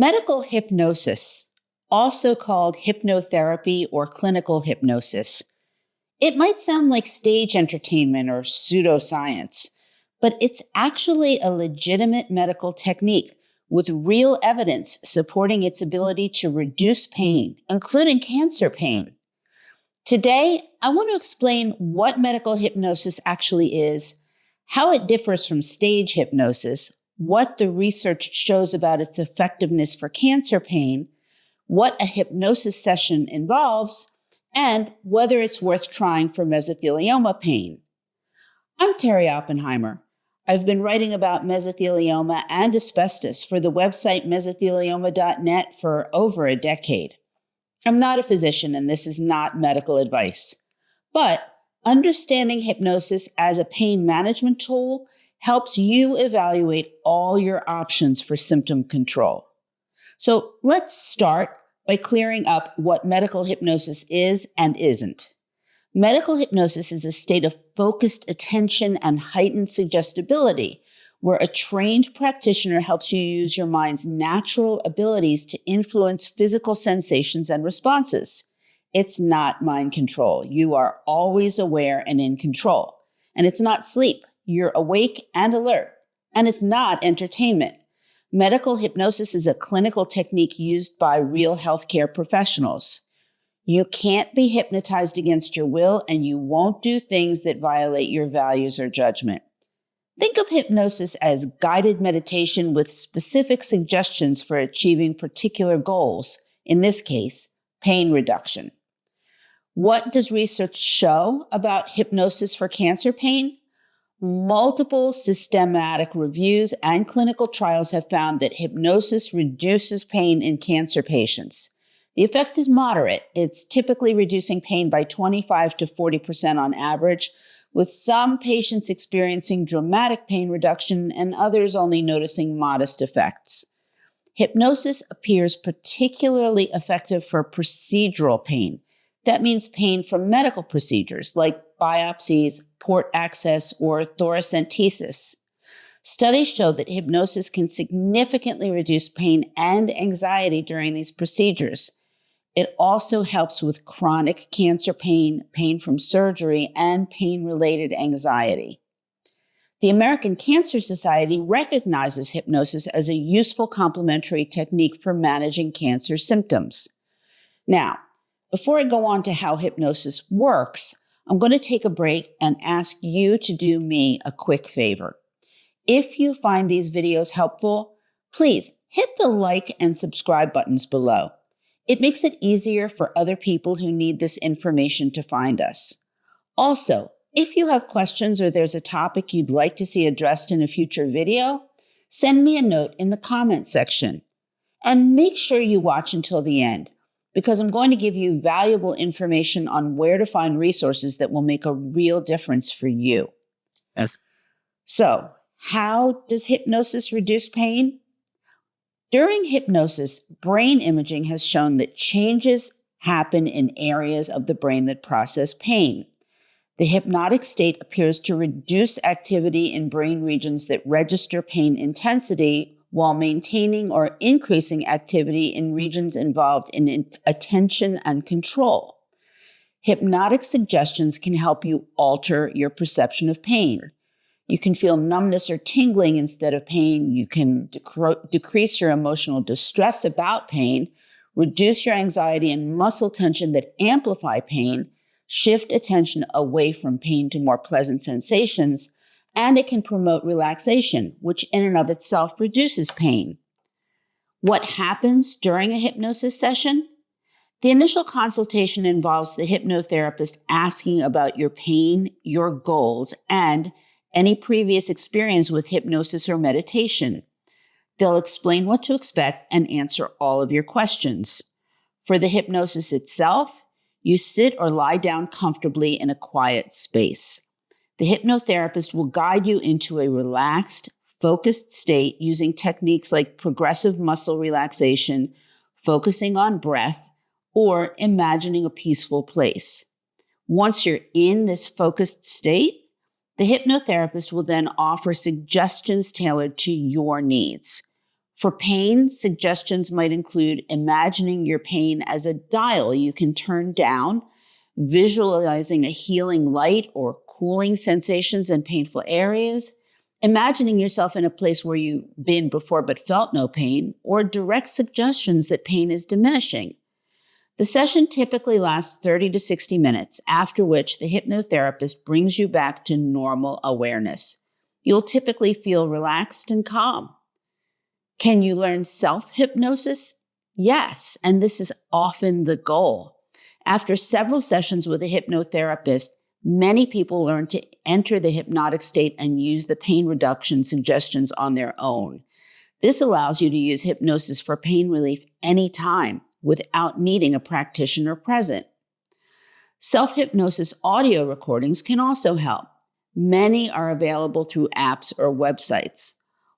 Medical hypnosis, also called hypnotherapy or clinical hypnosis. It might sound like stage entertainment or pseudoscience, but it's actually a legitimate medical technique with real evidence supporting its ability to reduce pain, including cancer pain. Today, I want to explain what medical hypnosis actually is, how it differs from stage hypnosis, what the research shows about its effectiveness for cancer pain, what a hypnosis session involves, and whether it's worth trying for mesothelioma pain. I'm Terri Oppenheimer. I've been writing about mesothelioma and asbestos for the website mesothelioma.net for over a decade. I'm not a physician, and this is not medical advice. But understanding hypnosis as a pain management tool helps you evaluate all your options for symptom control. So let's start by clearing up what medical hypnosis is and isn't. Medical hypnosis is a state of focused attention and heightened suggestibility, where a trained practitioner helps you use your mind's natural abilities to influence physical sensations and responses. It's not mind control. You are always aware and in control. And it's not sleep. You're awake and alert. And it's not entertainment. Medical hypnosis is a clinical technique used by real healthcare professionals. You can't be hypnotized against your will, and you won't do things that violate your values or judgment. Think of hypnosis as guided meditation with specific suggestions for achieving particular goals, in this case, pain reduction. What does research show about hypnosis for cancer pain? Multiple systematic reviews and clinical trials have found that hypnosis reduces pain in cancer patients. The effect is moderate. It's typically reducing pain by 25 to 40% on average, with some patients experiencing dramatic pain reduction and others only noticing modest effects. Hypnosis appears particularly effective for procedural pain. That means pain from medical procedures like biopsies, port access, or thoracentesis. Studies show that hypnosis can significantly reduce pain and anxiety during these procedures. It also helps with chronic cancer pain, pain from surgery, and pain-related anxiety. The American Cancer Society recognizes hypnosis as a useful complementary technique for managing cancer symptoms. Now, before I go on to how hypnosis works, I'm going to take a break and ask you to do me a quick favor. If you find these videos helpful, please hit the like and subscribe buttons below. It makes it easier for other people who need this information to find us. Also, if you have questions or there's a topic you'd like to see addressed in a future video, send me a note in the comments section. And make sure you watch until the end, because I'm going to give you valuable information on where to find resources that will make a real difference for you. Yes. So, how does hypnosis reduce pain? During hypnosis, brain imaging has shown that changes happen in areas of the brain that process pain. The hypnotic state appears to reduce activity in brain regions that register pain intensity while maintaining or increasing activity in regions involved in attention and control. Hypnotic suggestions can help you alter your perception of pain. You can feel numbness or tingling instead of pain. You can decrease your emotional distress about pain, reduce your anxiety and muscle tension that amplify pain, shift attention away from pain to more pleasant sensations, and it can promote relaxation, which in and of itself reduces pain. What happens during a hypnosis session? The initial consultation involves the hypnotherapist asking about your pain, your goals, and any previous experience with hypnosis or meditation. They'll explain what to expect and answer all of your questions. For the hypnosis itself, you sit or lie down comfortably in a quiet space. The hypnotherapist will guide you into a relaxed, focused state using techniques like progressive muscle relaxation, focusing on breath, or imagining a peaceful place. Once you're in this focused state, the hypnotherapist will then offer suggestions tailored to your needs. For pain, suggestions might include imagining your pain as a dial you can turn down, visualizing a healing light or cooling sensations in painful areas, imagining yourself in a place where you've been before but felt no pain, or direct suggestions that pain is diminishing. The session typically lasts 30 to 60 minutes, after which the hypnotherapist brings you back to normal awareness. You'll typically feel relaxed and calm. Can you learn self-hypnosis? Yes, and this is often the goal. After several sessions with a hypnotherapist, many people learn to enter the hypnotic state and use the pain reduction suggestions on their own. This allows you to use hypnosis for pain relief anytime without needing a practitioner present. Self-hypnosis audio recordings can also help. Many are available through apps or websites.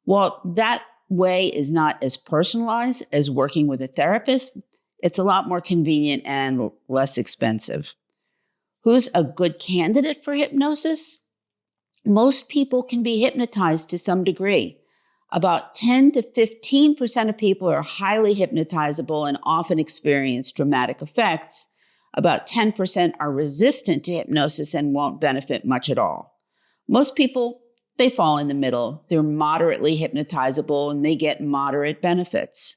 While that way is not as personalized as working with a therapist, it's a lot more convenient and less expensive. Who's a good candidate for hypnosis? Most people can be hypnotized to some degree. About 10 to 15% of people are highly hypnotizable and often experience dramatic effects. About 10% are resistant to hypnosis and won't benefit much at all. Most people, they fall in the middle. They're moderately hypnotizable and they get moderate benefits.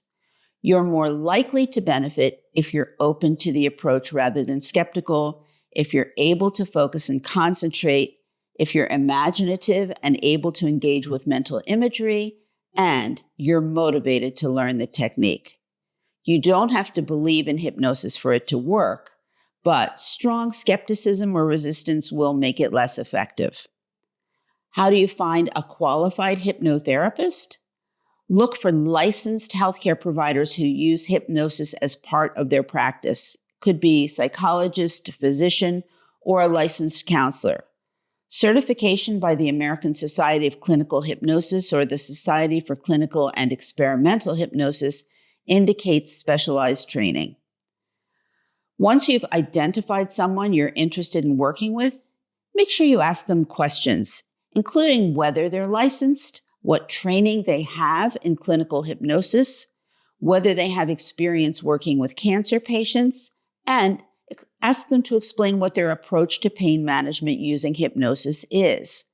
You're more likely to benefit if you're open to the approach rather than skeptical, if you're able to focus and concentrate, if you're imaginative and able to engage with mental imagery, and you're motivated to learn the technique. You don't have to believe in hypnosis for it to work, but strong skepticism or resistance will make it less effective. How do you find a qualified hypnotherapist? Look for licensed healthcare providers who use hypnosis as part of their practice. Could be psychologist, physician, or a licensed counselor. Certification by the American Society of Clinical Hypnosis or the Society for Clinical and Experimental Hypnosis indicates specialized training. Once you've identified someone you're interested in working with, make sure you ask them questions, including whether they're licensed, what training they have in clinical hypnosis, whether they have experience working with cancer patients, and ask them to explain what their approach to pain management using hypnosis is.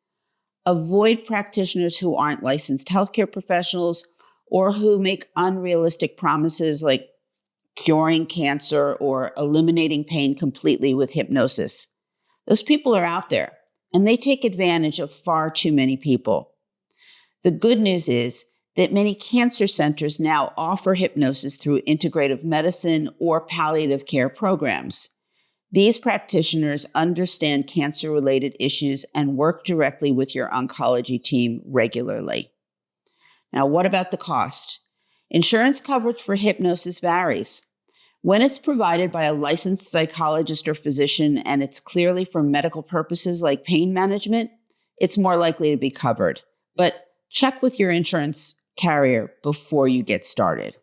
Avoid practitioners who aren't licensed healthcare professionals or who make unrealistic promises like curing cancer or eliminating pain completely with hypnosis. Those people are out there, and they take advantage of far too many people. The good news is that many cancer centers now offer hypnosis through integrative medicine or palliative care programs. These practitioners understand cancer-related issues and work directly with your oncology team regularly. Now, what about the cost? Insurance coverage for hypnosis varies. When it's provided by a licensed psychologist or physician and it's clearly for medical purposes like pain management, it's more likely to be covered. But check with your insurance carrier before you get started.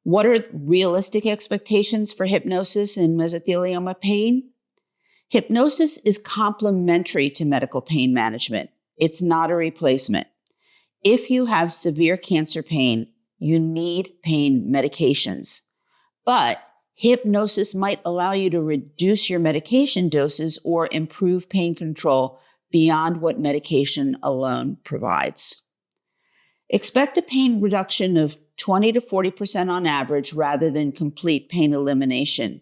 What are realistic expectations for hypnosis in mesothelioma pain? Hypnosis is complementary to medical pain management. It's not a replacement. If you have severe cancer pain, you need pain medications. But hypnosis might allow you to reduce your medication doses or improve pain control beyond what medication alone provides. Expect a pain reduction of 20 to 40% on average rather than complete pain elimination.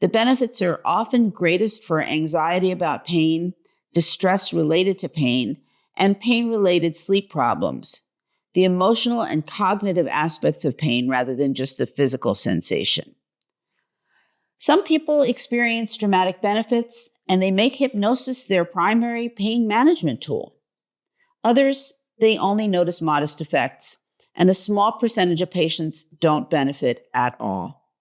The benefits are often greatest for anxiety about pain, distress related to pain, and pain-related sleep problems. The emotional and cognitive aspects of pain rather than just the physical sensation. Some people experience dramatic benefits and they make hypnosis their primary pain management tool. Others, they only notice modest effects, and a small percentage of patients don't benefit at all.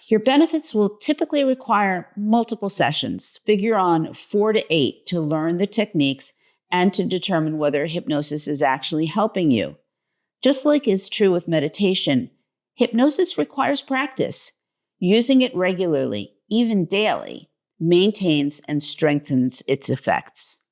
Your benefits will typically require multiple sessions. Figure on 4 to 8 to learn the techniques and to determine whether hypnosis is actually helping you. Just like is true with meditation, hypnosis requires practice. Using it regularly, even daily, maintains and strengthens its effects.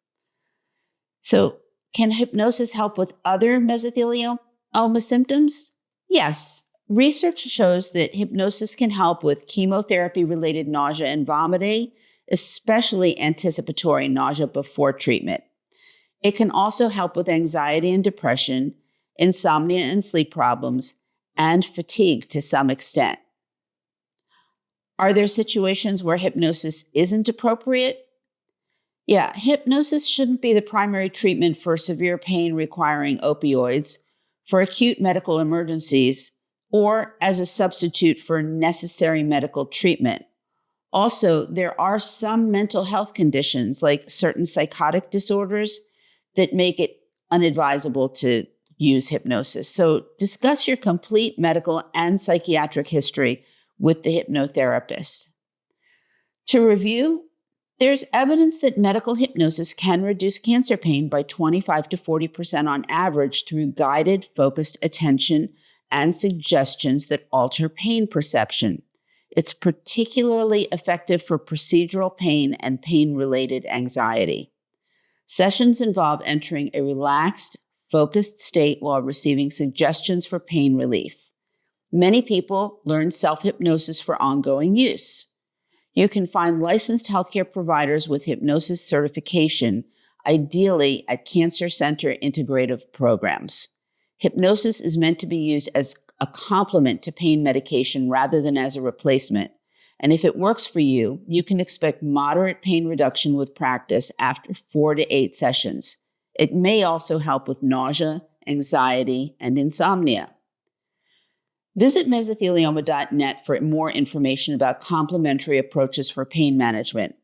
So Can hypnosis help with other mesothelioma symptoms? Yes. Research shows that hypnosis can help with chemotherapy-related nausea and vomiting, especially anticipatory nausea before treatment. It can also help with anxiety and depression, insomnia and sleep problems, and fatigue to some extent. Are there situations where hypnosis isn't appropriate? Yeah, hypnosis shouldn't be the primary treatment for severe pain requiring opioids, for acute medical emergencies, or as a substitute for necessary medical treatment. Also, there are some mental health conditions, like certain psychotic disorders, that make it unadvisable to use hypnosis. So, discuss your complete medical and psychiatric history with the hypnotherapist. To review, there's evidence that medical hypnosis can reduce cancer pain by 25 to 40% on average through guided, focused attention and suggestions that alter pain perception. It's particularly effective for procedural pain and pain-related anxiety. Sessions involve entering a relaxed, focused state while receiving suggestions for pain relief. Many people learn self-hypnosis for ongoing use. You can find licensed healthcare providers with hypnosis certification, ideally at Cancer Center integrative programs. Hypnosis is meant to be used as a complement to pain medication rather than as a replacement. And if it works for you, you can expect moderate pain reduction with practice after 4 to 8 sessions. It may also help with nausea, anxiety, and insomnia. Visit mesothelioma.net for more information about complementary approaches for pain management,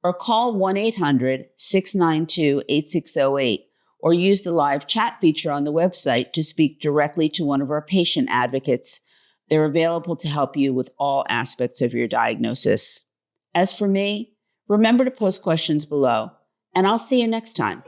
or call 1-800-692-8608, or use the live chat feature on the website to speak directly to one of our patient advocates. They're available to help you with all aspects of your diagnosis. As for me, remember to post questions below, and I'll see you next time.